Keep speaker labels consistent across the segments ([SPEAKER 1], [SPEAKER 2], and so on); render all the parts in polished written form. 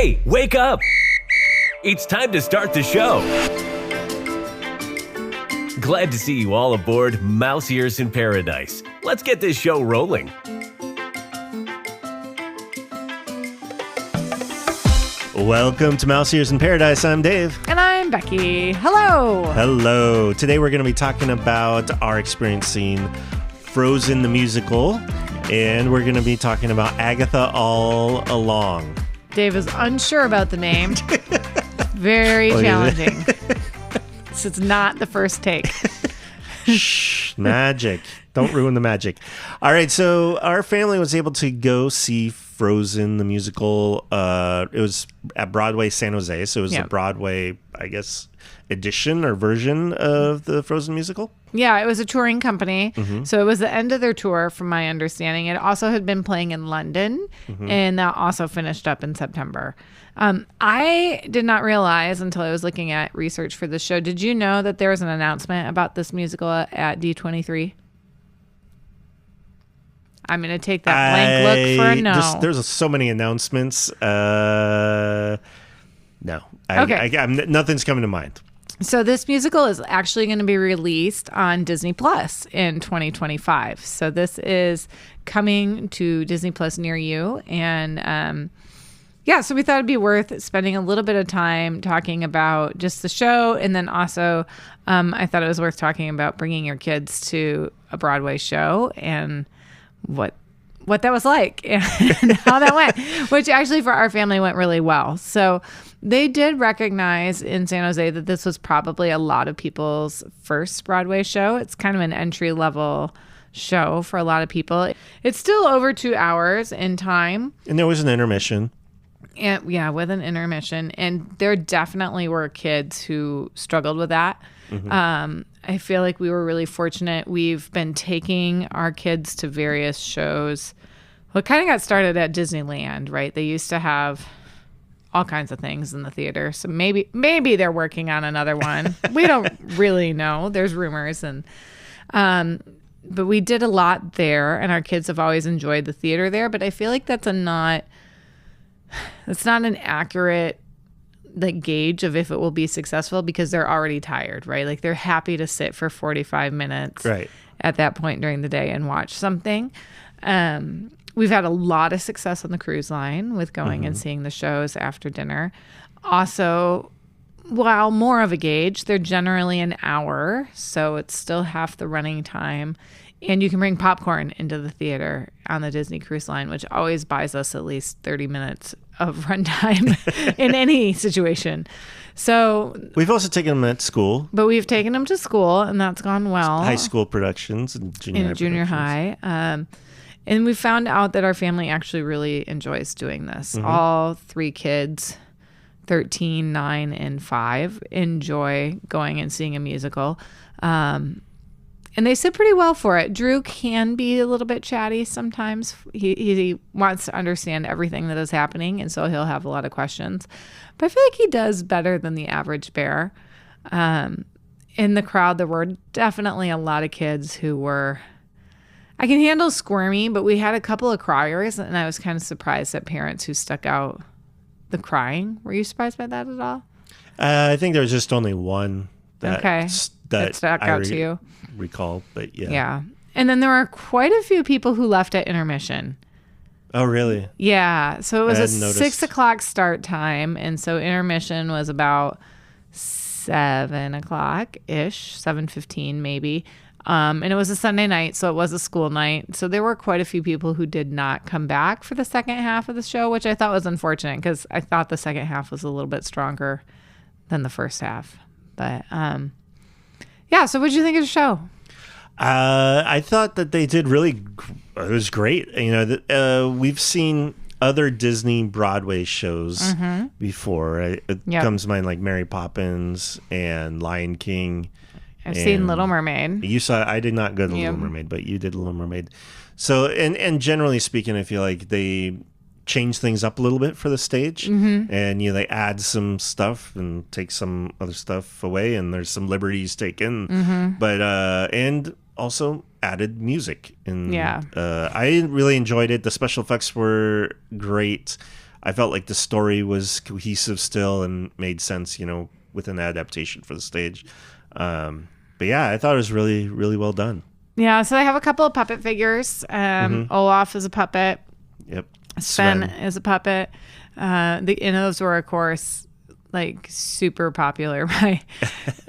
[SPEAKER 1] Hey, wake up! It's time to start the show. Glad to see you all aboard Mouse Ears in Paradise. Let's get this show rolling.
[SPEAKER 2] Welcome to Mouse Ears in Paradise. I'm Dave.
[SPEAKER 3] And I'm Becky. Hello.
[SPEAKER 2] Hello. Today we're going to be talking about our experiencing Frozen the musical, and we're going to be talking about Agatha all along.
[SPEAKER 3] Dave is unsure about the name. Very challenging. So it's not the first take.
[SPEAKER 2] Shh, magic. Don't ruin the magic. All right, so our family was able to go see Frozen the musical. It was at Broadway, San Jose, so it was a Broadway, I guess, edition or version of the Frozen musical.
[SPEAKER 3] Yeah, it was a touring company. Mm-hmm. So it was the end of their tour, from my understanding. It also had been playing in London, and that also finished up in September. I did not realize until I was looking at research for the show. Did you know that there was an announcement about this musical at D23? I'm going to take that blank look for a no.
[SPEAKER 2] There's so many announcements. No. Okay. Nothing's coming to mind.
[SPEAKER 3] So this musical is actually going to be released on Disney Plus in 2025. So this is coming to Disney Plus near you. And so we thought it'd be worth spending a little bit of time talking about just the show. And then also I thought it was worth talking about bringing your kids to a Broadway show and what that was like and how that went, which actually for our family went really well. So they did recognize in San Jose that this was probably a lot of people's first Broadway show. It's kind of an entry-level show for a lot of people. It's still over 2 hours in time.
[SPEAKER 2] And there was an intermission.
[SPEAKER 3] And yeah, with an intermission. And there definitely were kids who struggled with that. Mm-hmm. I feel like we were really fortunate. We've been taking our kids to various shows. Well, it kind of got started at Disneyland, right? They used to have all kinds of things in the theater. So maybe they're working on another one. We don't really know. There's rumors. But we did a lot there, and our kids have always enjoyed the theater there. But I feel like that's not an accurate gauge of if it will be successful, because they're already tired, right? Like they're happy to sit for 45 minutes at that point during the day and watch something. We've had a lot of success on the cruise line with going and seeing the shows after dinner. Also, while more of a gauge, they're generally an hour, so it's still half the running time. And you can bring popcorn into the theater on the Disney Cruise Line, which always buys us at least 30 minutes of runtime in any situation. So
[SPEAKER 2] we've also taken them at school.
[SPEAKER 3] But we've taken them to school, and that's gone well.
[SPEAKER 2] High school productions and junior high.
[SPEAKER 3] And we found out that our family actually really enjoys doing this. Mm-hmm. All three kids, 13, 9, and 5, enjoy going and seeing a musical. And they sit pretty well for it. Drew can be a little bit chatty sometimes. He wants to understand everything that is happening, and so he'll have a lot of questions. But I feel like he does better than the average bear. In the crowd, there were definitely a lot of kids who were... I can handle squirmy, but we had a couple of criers, and I was kind of surprised at parents who stuck out the crying. Were you surprised by that at all?
[SPEAKER 2] I think there was just only one that
[SPEAKER 3] stuck out to you.
[SPEAKER 2] Recall, but yeah.
[SPEAKER 3] Yeah. And then there were quite a few people who left at intermission.
[SPEAKER 2] Oh, really?
[SPEAKER 3] Yeah. So it was a 6 o'clock start time, and so intermission was about 7 o'clock-ish, 7:15 maybe. And it was a Sunday night, so it was a school night. So there were quite a few people who did not come back for the second half of the show, which I thought was unfortunate, because I thought the second half was a little bit stronger than the first half. But so what did you think of the show?
[SPEAKER 2] I thought that they did really. It was great. You know, we've seen other Disney Broadway shows before. It comes to mind like Mary Poppins and Lion King.
[SPEAKER 3] I've seen Little Mermaid.
[SPEAKER 2] You saw. I did not go to Little Mermaid, but you did Little Mermaid. So, and generally speaking, I feel like they change things up a little bit for the stage, and they add some stuff and take some other stuff away, and there's some liberties taken, but and also added music. And I really enjoyed it. The special effects were great. I felt like the story was cohesive still and made sense, with an adaptation for the stage. But yeah, I thought it was really, really well done.
[SPEAKER 3] Yeah, so I have a couple of puppet figures. Olaf is a puppet.
[SPEAKER 2] Yep.
[SPEAKER 3] Sven is a puppet. And those were, of course, like super popular.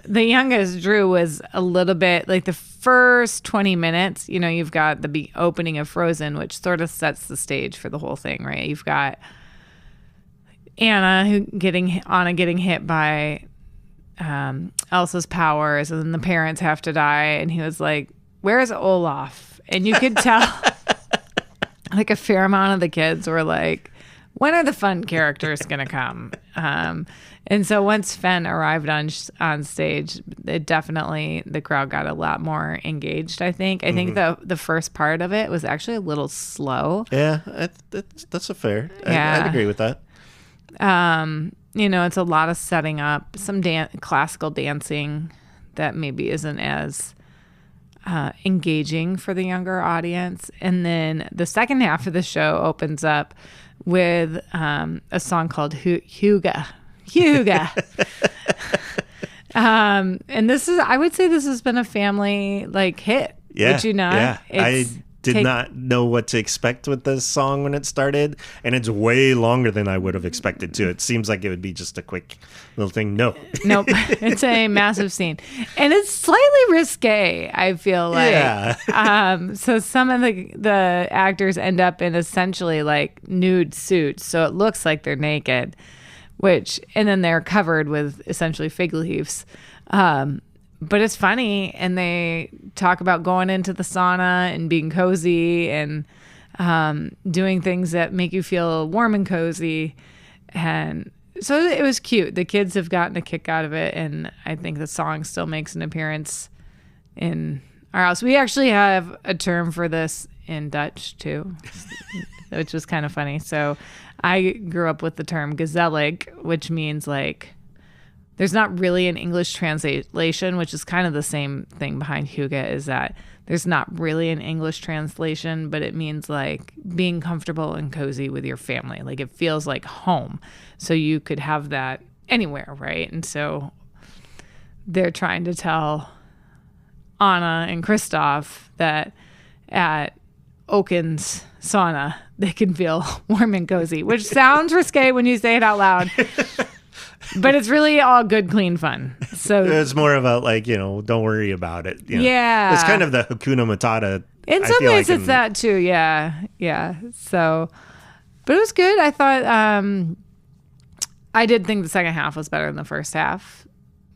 [SPEAKER 3] The youngest, Drew, was a little bit like the first 20 minutes. You've got the opening of Frozen, which sort of sets the stage for the whole thing, right? You've got Anna getting hit by Elsa's powers, and then the parents have to die, and he was like, "Where's Olaf?" And you could tell like a fair amount of the kids were like, when are the fun characters gonna come? And so once Sven arrived on stage, the crowd got a lot more engaged. I think the first part of it was actually a little slow.
[SPEAKER 2] Yeah, that's a fair. I'd agree with that.
[SPEAKER 3] It's a lot of setting up, some classical dancing that maybe isn't as engaging for the younger audience. And then the second half of the show opens up with a song called Huga. And I would say this has been a family hit.
[SPEAKER 2] Yeah.
[SPEAKER 3] Would you not?
[SPEAKER 2] Yeah. I did not know what to expect with this song when it started, and it's way longer than I would have expected to. It seems like it would be just a quick little thing. Nope.
[SPEAKER 3] It's a massive scene, and it's slightly risque, I feel like.
[SPEAKER 2] Yeah.
[SPEAKER 3] So some of the actors end up in essentially like nude suits, so it looks like they're naked, and then they're covered with essentially fig leaves. But it's funny, and they talk about going into the sauna and being cozy and doing things that make you feel warm and cozy. And so it was cute. The kids have gotten a kick out of it, and I think the song still makes an appearance in our house. We actually have a term for this in Dutch, too, which was kind of funny. So I grew up with the term gezellig, which means there's not really an English translation, which is kind of the same thing behind Huga, is that there's not really an English translation, but it means being comfortable and cozy with your family. It feels like home. So you could have that anywhere, right? And so they're trying to tell Anna and Kristoff that at Oaken's sauna, they can feel warm and cozy, which sounds risque when you say it out loud. But it's really all good, clean fun. So
[SPEAKER 2] it's more about don't worry about it.
[SPEAKER 3] Yeah.
[SPEAKER 2] It's kind of the Hakuna Matata.
[SPEAKER 3] In some ways it's that too. Yeah. Yeah. So, but it was good. I thought, I did think the second half was better than the first half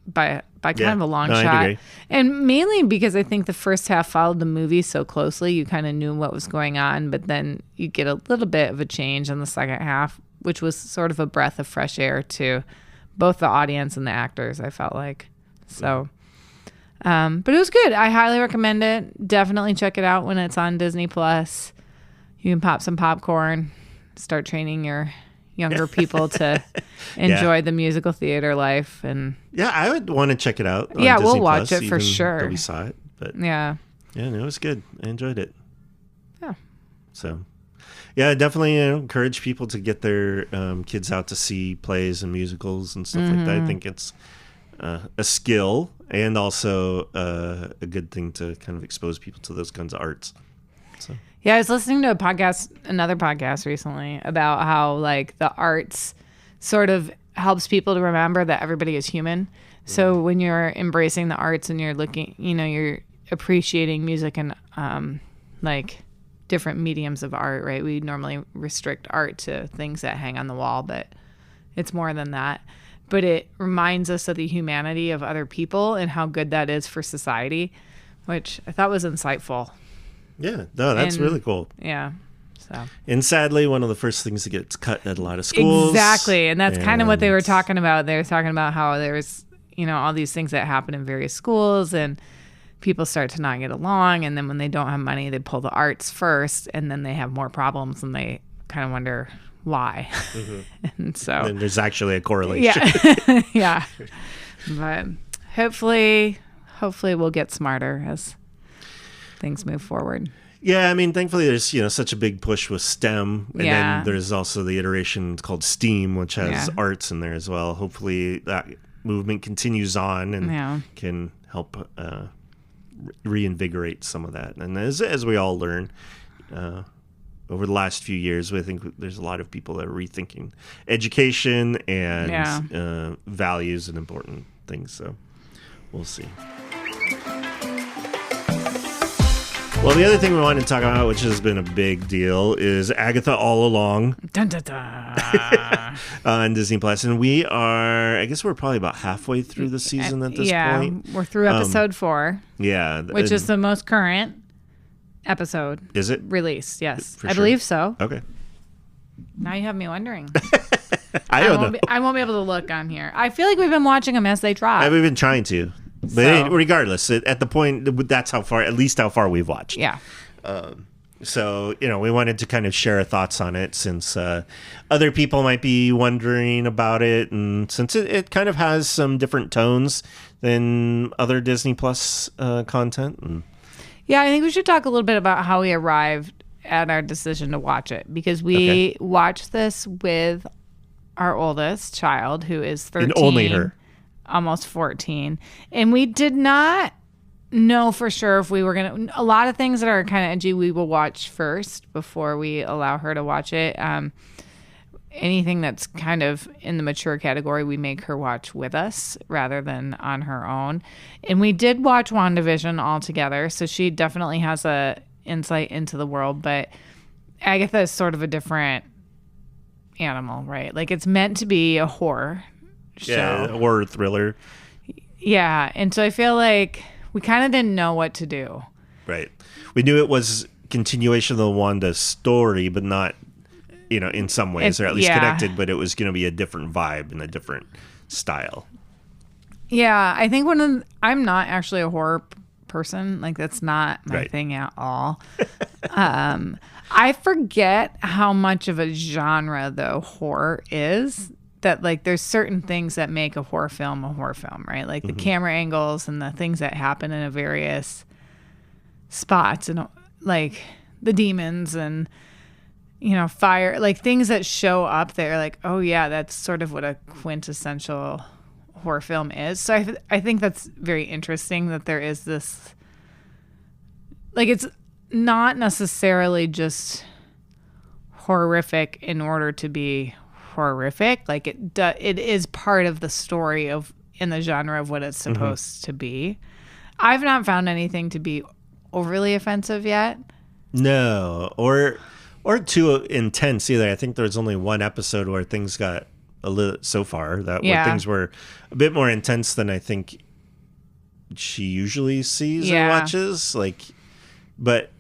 [SPEAKER 3] by kind of a long shot.
[SPEAKER 2] I'd agree.
[SPEAKER 3] And mainly because I think the first half followed the movie so closely, you kind of knew what was going on, but then you get a little bit of a change in the second half, which was sort of a breath of fresh air to both the audience and the actors, I felt like. So, but it was good. I highly recommend it. Definitely check it out when it's on Disney Plus. You can pop some popcorn, start training your younger people to enjoy the musical theater life. And
[SPEAKER 2] yeah, I would want to check it out.
[SPEAKER 3] Yeah,
[SPEAKER 2] Disney
[SPEAKER 3] we'll watch
[SPEAKER 2] Plus,
[SPEAKER 3] it for sure.
[SPEAKER 2] Though we saw it, but
[SPEAKER 3] yeah,
[SPEAKER 2] it was good. I enjoyed it.
[SPEAKER 3] Yeah.
[SPEAKER 2] So. Yeah, definitely encourage people to get their kids out to see plays and musicals and stuff like that. I think it's a skill and also a good thing to kind of expose people to those kinds of arts. So.
[SPEAKER 3] Yeah, I was listening to another podcast recently about how the arts sort of helps people to remember that everybody is human. So when you're embracing the arts and you're looking, you're appreciating music and different mediums of art, right? We normally restrict art to things that hang on the wall, but it's more than that. But it reminds us of the humanity of other people and how good that is for society, which I thought was insightful.
[SPEAKER 2] Yeah, no, that's really cool.
[SPEAKER 3] Yeah. So.
[SPEAKER 2] And sadly, one of the first things that gets cut at a lot of schools.
[SPEAKER 3] Exactly. And that's kind of what they were talking about. They were talking about how there's, all these things that happen in various schools and people start to not get along, and then when they don't have money, they pull the arts first, and then they have more problems, and they kind of wonder why. And so
[SPEAKER 2] and there's actually a correlation.
[SPEAKER 3] Yeah. Yeah. But hopefully we'll get smarter as things move forward.
[SPEAKER 2] Yeah, I mean, thankfully there's, such a big push with STEM. And then there's also the iteration called STEAM, which has arts in there as well. Hopefully that movement continues on and can help reinvigorate some of that. And as we all learn over the last few years, I think there's a lot of people that are rethinking education and values and important things. So we'll see. Well, the other thing we wanted to talk about, which has been a big deal, is Agatha All Along.
[SPEAKER 3] Dun, dun, dun.
[SPEAKER 2] On Disney Plus. And I guess we're probably about halfway through the season at this point.
[SPEAKER 3] We're through episode 4.
[SPEAKER 2] Yeah.
[SPEAKER 3] Which is the most current episode.
[SPEAKER 2] Is it?
[SPEAKER 3] Released, yes.
[SPEAKER 2] For
[SPEAKER 3] I
[SPEAKER 2] sure?
[SPEAKER 3] believe so.
[SPEAKER 2] Okay.
[SPEAKER 3] Now you have me wondering.
[SPEAKER 2] I don't know.
[SPEAKER 3] I won't be able to look on here. I feel like we've been watching them as they drop.
[SPEAKER 2] We've been trying to. But regardless, at the point, that's at least how far we've watched.
[SPEAKER 3] Yeah.
[SPEAKER 2] So, we wanted to kind of share our thoughts on it since other people might be wondering about it. And since it kind of has some different tones than other Disney Plus content.
[SPEAKER 3] Yeah, I think we should talk a little bit about how we arrived at our decision to watch it. Because we watched this with our oldest child, who is 13.
[SPEAKER 2] And only her.
[SPEAKER 3] Almost 14. And we did not know for sure if we were going to... A lot of things that are kind of edgy, we will watch first before we allow her to watch it. Anything that's kind of in the mature category, we make her watch with us rather than on her own. And we did watch WandaVision all together, so she definitely has a insight into the world. But Agatha is sort of a different animal, right? Like, it's meant to be a horror show.
[SPEAKER 2] Yeah, horror thriller.
[SPEAKER 3] Yeah, and so I feel like we kind of didn't know what to do.
[SPEAKER 2] Right. We knew it was continuation of the Wanda story, but not, in some ways, or at least connected, but it was going to be a different vibe and a different style.
[SPEAKER 3] Yeah, I think I'm not actually a horror person. Like, that's not my thing at all. I forget how much of a genre, though, horror is. That, like, there's certain things that make a horror film, right? Like the camera angles and the things that happen in various spots, and like the demons and, fire, like things that show up there, like, oh yeah, that's sort of what a quintessential horror film is. So I think that's very interesting that there is this, like, it's not necessarily just horrific in order to be horrific. Like, it is part of the story in the genre of what it's supposed to be. I've not found anything to be overly offensive yet. No,
[SPEAKER 2] or too intense either. I think there's only one episode where things got a little so far where things were a bit more intense than I think she usually sees or watches. Like, but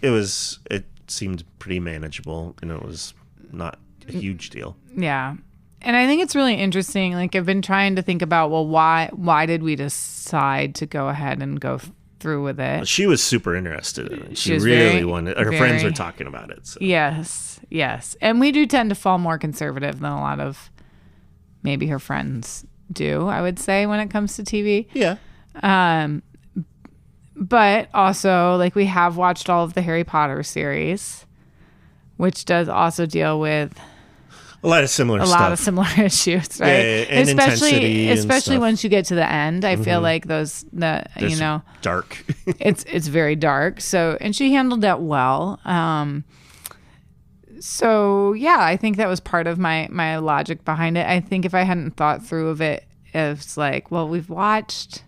[SPEAKER 2] it seemed pretty manageable, and it was not a huge deal.
[SPEAKER 3] Yeah. And I think it's really interesting. Like, I've been trying to think about, well, why did we decide to go ahead and go through with it?
[SPEAKER 2] Well, she was super interested in it. She really wanted. Her friends were talking about it. So.
[SPEAKER 3] Yes. And we do tend to fall more conservative than a lot of maybe her friends do, I would say, when it comes to TV.
[SPEAKER 2] Yeah.
[SPEAKER 3] But also, like, we have watched all of the Harry Potter series, which does also deal with
[SPEAKER 2] a lot of similar
[SPEAKER 3] issues, right?
[SPEAKER 2] Yeah, and
[SPEAKER 3] especially once you get to the end, I feel like there's
[SPEAKER 2] dark.
[SPEAKER 3] it's very dark. So, and she handled that well. So yeah, I think that was part of my logic behind it. I think if I hadn't thought through of it, it's like, well, we've watched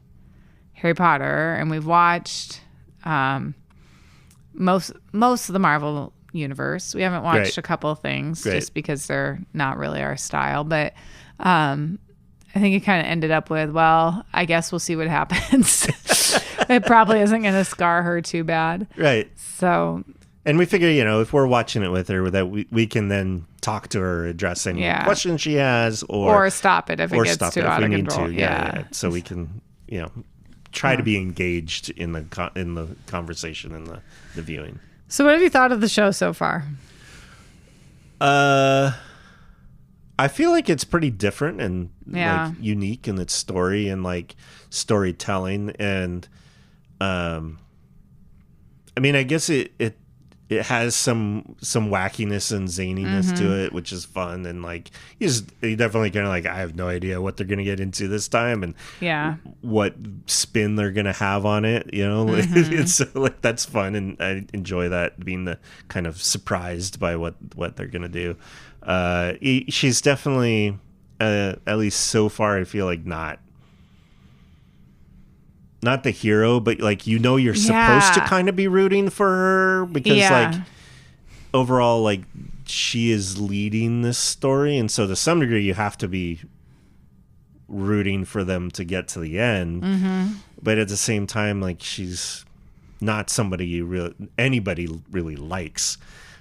[SPEAKER 3] Harry Potter and we've watched most of the Marvel universe. We haven't watched a couple of things just because they're not really our style, but I think it kind of ended up with, well, I guess we'll see what happens. It probably isn't going to scar her too bad,
[SPEAKER 2] right?
[SPEAKER 3] So,
[SPEAKER 2] and we figure, if we're watching it with her, that we can then talk to her, address any questions she has, or
[SPEAKER 3] stop it if it gets too out of control.
[SPEAKER 2] So we can try to be engaged in the conversation and the viewing.
[SPEAKER 3] So what have you thought of the show so far?
[SPEAKER 2] I feel like it's pretty different and like unique in its story and like storytelling. And I mean, I guess it it has some wackiness and zaniness to it, which is fun. And like you definitely kind of like, I have no idea what they're gonna get into this time and what spin they're gonna have on it. You know, it's like that's fun, and I enjoy that, being the kind of surprised by what they're gonna do. She's definitely at least so far, I feel like not the hero, but like, you know, you're supposed to kind of be rooting for her because like overall, like, she is leading this story, and so to some degree you have to be rooting for them to get to the end. But at the same time, like, she's not somebody anybody really likes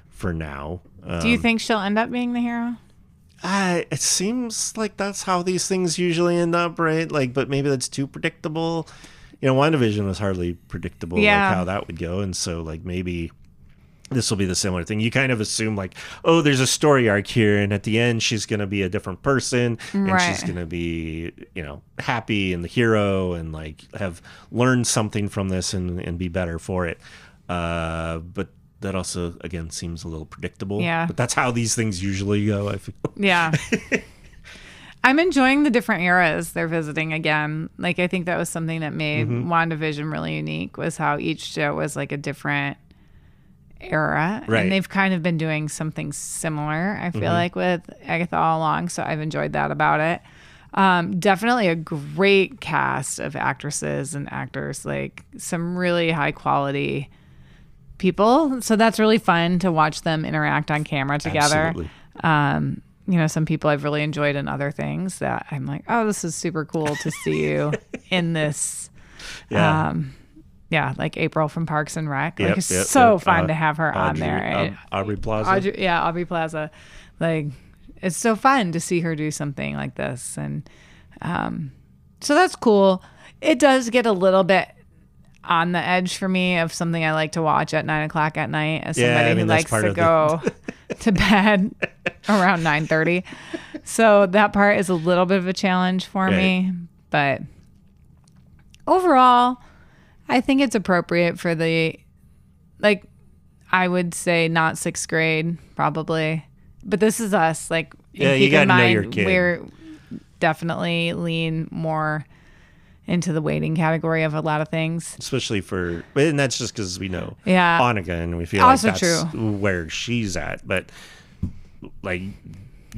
[SPEAKER 2] for now.
[SPEAKER 3] Do you think she'll end up being the hero?
[SPEAKER 2] It seems like that's how these things usually end up, right? Like, but maybe that's too predictable. You know, WandaVision was hardly predictable, like how that would go. And so, like, maybe this will be the similar thing. You kind of assume, like, oh, there's a story arc here, and at the end, she's going to be a different person, and she's going to be, you know, happy and the hero, and like have learned something from this and be better for it. But that also, again, seems a little predictable. Yeah. But that's how these things usually go, I feel.
[SPEAKER 3] Yeah. I'm enjoying the different eras they're visiting again. Like, I think that was something that made WandaVision really unique, was how each show was like a different era. Right. And they've kind of been doing something similar, I feel like, with Agatha all along. So I've enjoyed that about it. Definitely a great cast of actresses and actors, like some really high quality people. So that's really fun to watch them interact on camera together. Absolutely. You know, some people I've really enjoyed in other things that I'm like, oh, this is super cool to see you in this. Like April from Parks and Rec. Like, it's so fun to have her on there.
[SPEAKER 2] Aubrey Plaza.
[SPEAKER 3] Aubrey Plaza. Like, it's so fun to see her do something like this. And so that's cool. It does get a little bit on the edge for me of something I like to watch at 9:00 at night as somebody who likes to go to bed around 9:30. So that part is a little bit of a challenge for me. But overall, I think it's appropriate for the, like, I would say not 6th grade, probably. But this is us. Like,
[SPEAKER 2] you got to know your kid.
[SPEAKER 3] We're definitely lean more into the waiting category of a lot of things.
[SPEAKER 2] Especially and that's just because we know Annika, and we feel also like that's where she's at. But, like,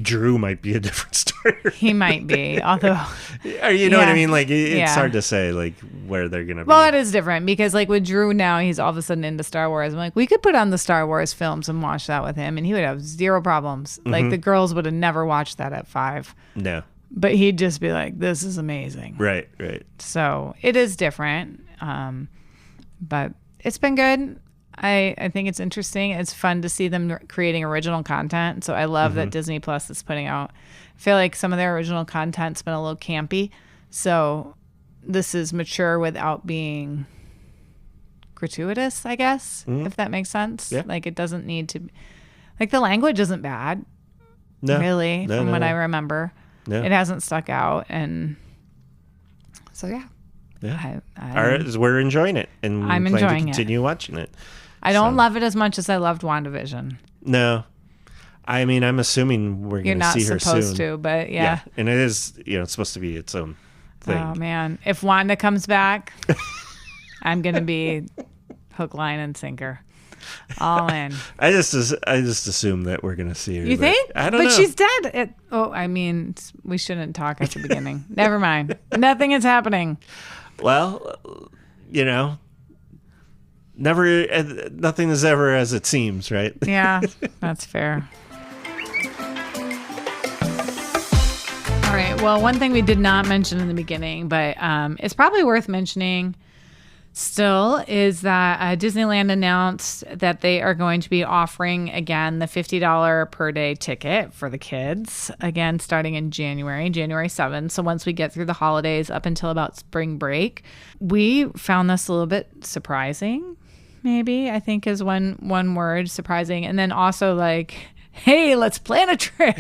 [SPEAKER 2] Drew might be a different story.
[SPEAKER 3] He might be, although...
[SPEAKER 2] you know what I mean? Like, it's hard to say, like, where they're going to be.
[SPEAKER 3] Well, it is different, because, like, with Drew now, he's all of a sudden into Star Wars. I'm like, we could put on the Star Wars films and watch that with him, and he would have zero problems. Like, the girls would have never watched that at 5.
[SPEAKER 2] No.
[SPEAKER 3] But he'd just be like, this is amazing.
[SPEAKER 2] Right.
[SPEAKER 3] So it is different. But it's been good. I think it's interesting. It's fun to see them creating original content. So I love that Disney Plus is putting out. I feel like some of their original content's been a little campy. So this is mature without being gratuitous, I guess, if that makes sense. Yeah. Like, it doesn't need to... Like, the language isn't bad, really, from what I remember. No. It hasn't stuck out, and so
[SPEAKER 2] we're enjoying it, and
[SPEAKER 3] I'm enjoying
[SPEAKER 2] to continue watching it.
[SPEAKER 3] I don't love it as much as I loved WandaVision.
[SPEAKER 2] No, I mean, I'm assuming we're going to see her soon. You're not supposed to,
[SPEAKER 3] but yeah,
[SPEAKER 2] and it is, it's supposed to be its own thing.
[SPEAKER 3] Oh man, if Wanda comes back, I'm going to be hook, line, and sinker. All in.
[SPEAKER 2] I just assume that we're going to see her.
[SPEAKER 3] You think?
[SPEAKER 2] I don't know.
[SPEAKER 3] But she's dead. I mean, we shouldn't talk at the beginning. Never mind. Nothing is happening.
[SPEAKER 2] Well, nothing is ever as it seems, right?
[SPEAKER 3] Yeah, that's fair. All right. Well, one thing we did not mention in the beginning, but it's probably worth mentioning still, is that Disneyland announced that they are going to be offering again the $50 per day ticket for the kids, again starting in January 7th. So once we get through the holidays up until about spring break. We found this a little bit surprising, maybe, I think is one word, surprising. And then also, like, hey, let's plan a trip.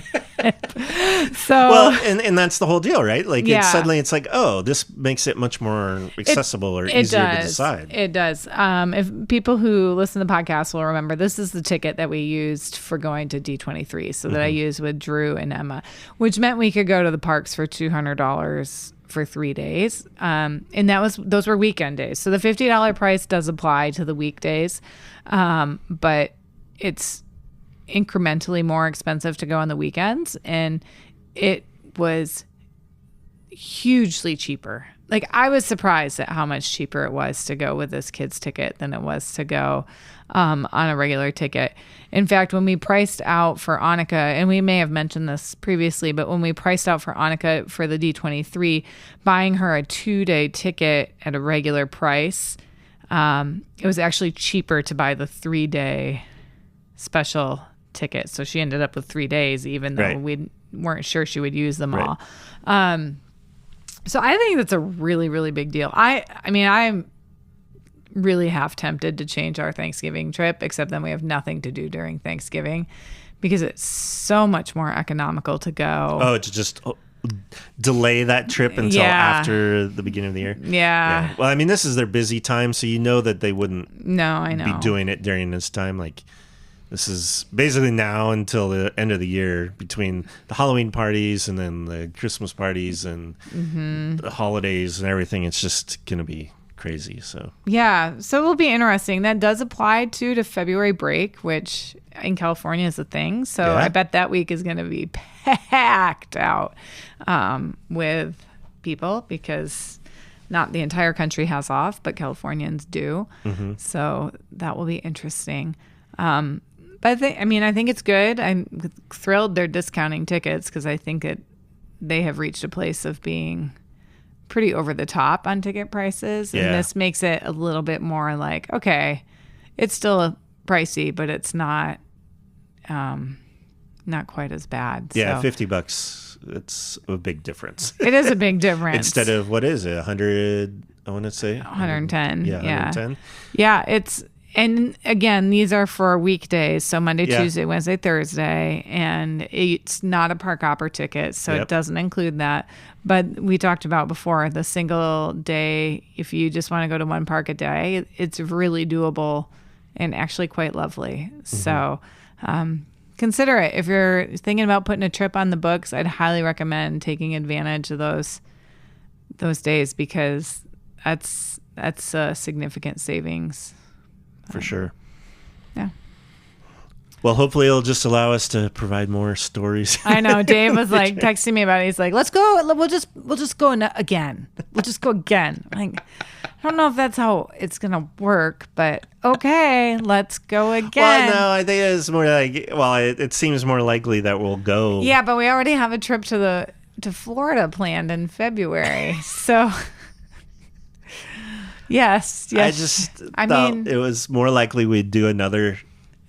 [SPEAKER 3] So,
[SPEAKER 2] well, and that's the whole deal, right? Like suddenly it's like, oh, this makes it much more accessible or easier to decide.
[SPEAKER 3] It does. If people who listen to the podcast will remember, this is the ticket that we used for going to D23. So that I used with Drew and Emma, which meant we could go to the parks for $200 for 3 days. And those were weekend days. So the $50 price does apply to the weekdays. But it's incrementally more expensive to go on the weekends, and it was hugely cheaper. Like, I was surprised at how much cheaper it was to go with this kids ticket than it was to go on a regular ticket. In fact, when we priced out for Annika, and we may have mentioned this previously, but when we priced out for Annika for the D23, buying her a 2-day ticket at a regular price, it was actually cheaper to buy the 3-day special ticket. So she ended up with 3 days, even though we weren't sure she would use them all. So I think that's a really, really big deal. I mean, I'm really half tempted to change our Thanksgiving trip, except then we have nothing to do during Thanksgiving because it's so much more economical to go.
[SPEAKER 2] Oh, to just delay that trip until after the beginning of the year?
[SPEAKER 3] Yeah.
[SPEAKER 2] Well, I mean, this is their busy time, so you know that they wouldn't be doing it during this time. Like, this is basically now until the end of the year, between the Halloween parties and then the Christmas parties and the holidays and everything. It's just going to be crazy. So
[SPEAKER 3] it will be interesting. That does apply to February break, which in California is a thing. So I bet that week is going to be packed out with people, because not the entire country has off, but Californians do. So that will be interesting. But I think it's good. I'm thrilled they're discounting tickets, because I think they have reached a place of being pretty over the top on ticket prices. And this makes it a little bit more like, okay, it's still pricey, but it's not quite as bad.
[SPEAKER 2] Yeah, so $50. It's a big difference.
[SPEAKER 3] It is a big difference.
[SPEAKER 2] Instead of, what is it, 100, I want to say?
[SPEAKER 3] 110.
[SPEAKER 2] Yeah, 110.
[SPEAKER 3] Yeah, and again, these are for weekdays, so Monday, Tuesday, Wednesday, Thursday, and it's not a park hopper ticket, so it doesn't include that. But we talked about before, the single day, if you just want to go to one park a day, it's really doable and actually quite lovely. So consider it. If you're thinking about putting a trip on the books, I'd highly recommend taking advantage of those days, because that's a significant savings.
[SPEAKER 2] For sure.
[SPEAKER 3] Yeah.
[SPEAKER 2] Well, hopefully it'll just allow us to provide more stories.
[SPEAKER 3] I know. Dave was like texting me about it. He's like, "Let's go. We'll just go again. We'll just go again." I'm like, I don't know if that's how it's gonna work, but okay, let's go again.
[SPEAKER 2] Well, no, I think it's more like, it seems more likely that we'll go.
[SPEAKER 3] Yeah, but we already have a trip to Florida planned in February, so. Yes.
[SPEAKER 2] I just thought it was more likely we'd do another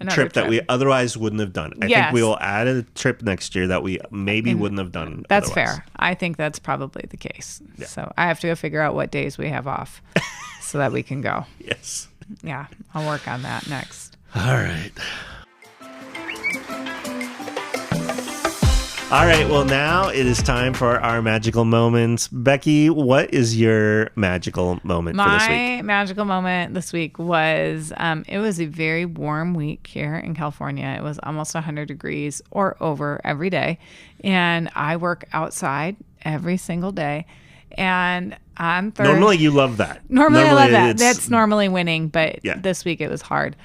[SPEAKER 2] trip that we otherwise wouldn't have done. I think we will add a trip next year that we maybe wouldn't have done.
[SPEAKER 3] That's
[SPEAKER 2] otherwise.
[SPEAKER 3] fair. I think that's probably the case.
[SPEAKER 2] Yeah.
[SPEAKER 3] So I have to go figure out what days we have off so that we can go.
[SPEAKER 2] Yes.
[SPEAKER 3] Yeah, I'll work on that next.
[SPEAKER 2] All right. All right, well, now it is time for our magical moments. Becky, what is your magical moment for this week?
[SPEAKER 3] My magical moment this week was, it was a very warm week here in California. It was almost 100 degrees or over every day. And I work outside every single day. And on Thursday...
[SPEAKER 2] Normally you love that.
[SPEAKER 3] Normally I love that. That's normally winning, but this week it was hard.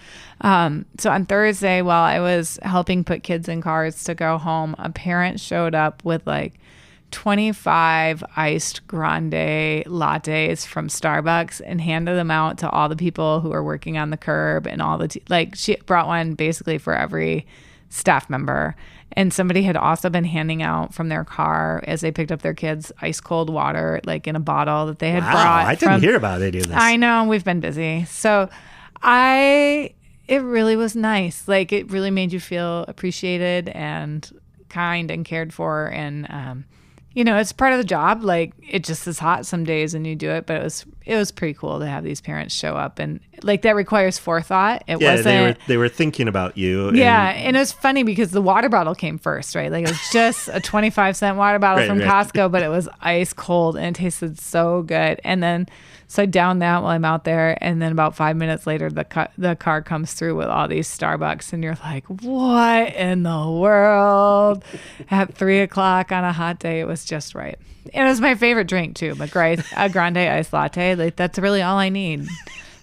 [SPEAKER 3] So on Thursday, while I was helping put kids in cars to go home, a parent showed up with like 25 iced grande lattes from Starbucks and handed them out to all the people who were working on the curb, and all the she brought one basically for every staff member. And somebody had also been handing out from their car, as they picked up their kids, ice cold water, like in a bottle that they had brought.
[SPEAKER 2] I didn't hear about any of this.
[SPEAKER 3] I know, we've been busy. So it really was nice. Like, it really made you feel appreciated and kind and cared for. And it's part of the job. Like, it just is hot some days and you do it, but it was pretty cool to have these parents show up, and like that requires forethought. It wasn't.
[SPEAKER 2] They were thinking about you.
[SPEAKER 3] And it was funny because the water bottle came first, right? Like, it was just a 25-cent water bottle from Costco, but it was ice cold and it tasted so good. And then so I down that while I'm out there, and then about 5 minutes later, the car comes through with all these Starbucks, and you're like, "What in the world?" At 3:00 on a hot day, it was just right. And it was my favorite drink too, a grande iced latte. Like, that's really all I need.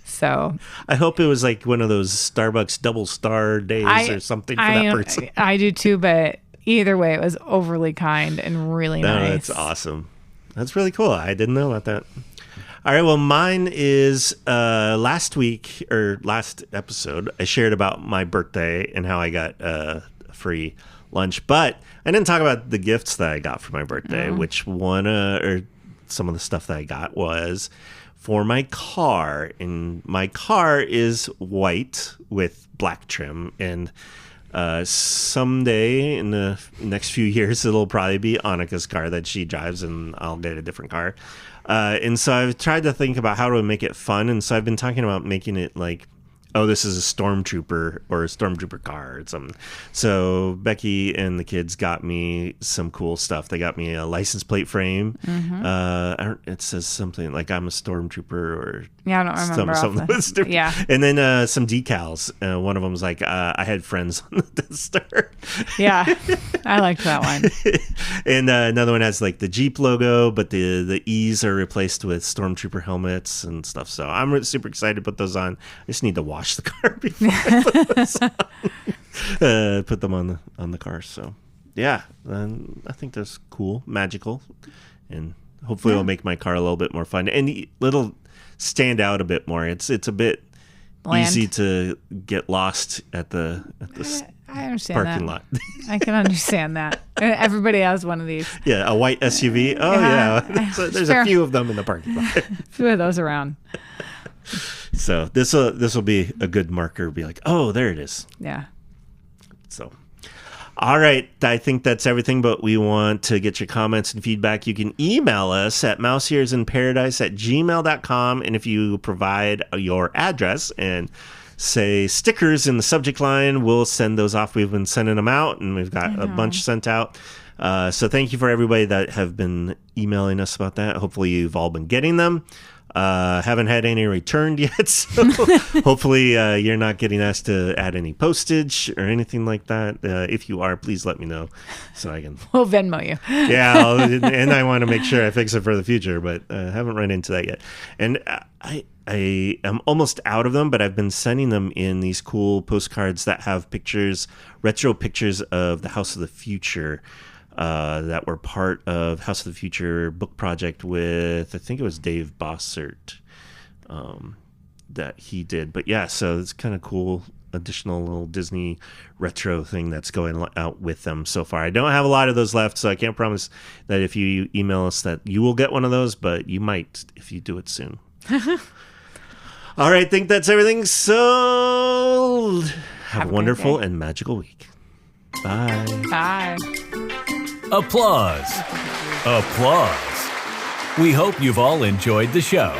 [SPEAKER 3] So
[SPEAKER 2] I hope it was like one of those Starbucks double star days or something for that person.
[SPEAKER 3] I do too, but either way, it was overly kind and really nice.
[SPEAKER 2] That's awesome. That's really cool. I didn't know about that. All right, well, mine is last episode, I shared about my birthday and how I got free lunch, but I didn't talk about the gifts that I got for my birthday, which one or some of the stuff that I got was for my car. And my car is white with black trim, and someday in the next few years, it'll probably be Annika's car that she drives, and I'll get a different car. And so I've tried to think about how to make it fun. And so I've been talking about making it like, oh, this is a stormtrooper or a stormtrooper car or something. So Becky and the kids got me some cool stuff. They got me a license plate frame. It says something like I'm a stormtrooper or
[SPEAKER 3] I don't remember.
[SPEAKER 2] Something.
[SPEAKER 3] Yeah.
[SPEAKER 2] And then some decals. One of them was like, I had friends on the Death Star.
[SPEAKER 3] Yeah, I liked that one.
[SPEAKER 2] And another one has like the Jeep logo, but the E's are replaced with stormtrooper helmets and stuff. So I'm super excited to put those on. I just need to wash the car before I put those on. Put them on the car. So yeah, I think that's cool, magical, and hopefully it'll make my car a little bit more fun and little stand out a bit more. It's a bit bland. Easy to get lost at the
[SPEAKER 3] I understand
[SPEAKER 2] parking lot.
[SPEAKER 3] I can understand that. Everybody has one of these.
[SPEAKER 2] Yeah, a white SUV. Oh yeah. So there's a few of them in the parking lot.
[SPEAKER 3] A few of those around.
[SPEAKER 2] So this will be a good marker. Be like, oh, there it is.
[SPEAKER 3] Yeah.
[SPEAKER 2] So, all right. I think that's everything, but we want to get your comments and feedback. You can email us at mouseearsinparadise@gmail.com. And if you provide your address and say stickers in the subject line, we'll send those off. We've been sending them out, and we've got a bunch sent out. So thank you for everybody that have been emailing us about that. Hopefully you've all been getting them. Haven't had any returned yet, so hopefully you're not getting asked to add any postage or anything like that. If you are, please let me know so I can.
[SPEAKER 3] We'll Venmo you.
[SPEAKER 2] Yeah, and I want to make sure I fix it for the future, but haven't run into that yet. And I am almost out of them, but I've been sending them in these cool postcards that have pictures, retro pictures of the House of the Future. That were part of House of the Future book project with, I think it was Dave Bossert that he did. But yeah, so it's kind of cool additional little Disney retro thing that's going out with them so far. I don't have a lot of those left, so I can't promise that if you email us that you will get one of those, but you might if you do it soon. All right, I think that's everything. So have a wonderful and magical week. Bye.
[SPEAKER 3] Bye.
[SPEAKER 1] Applause. Applause. We hope you've all enjoyed the show.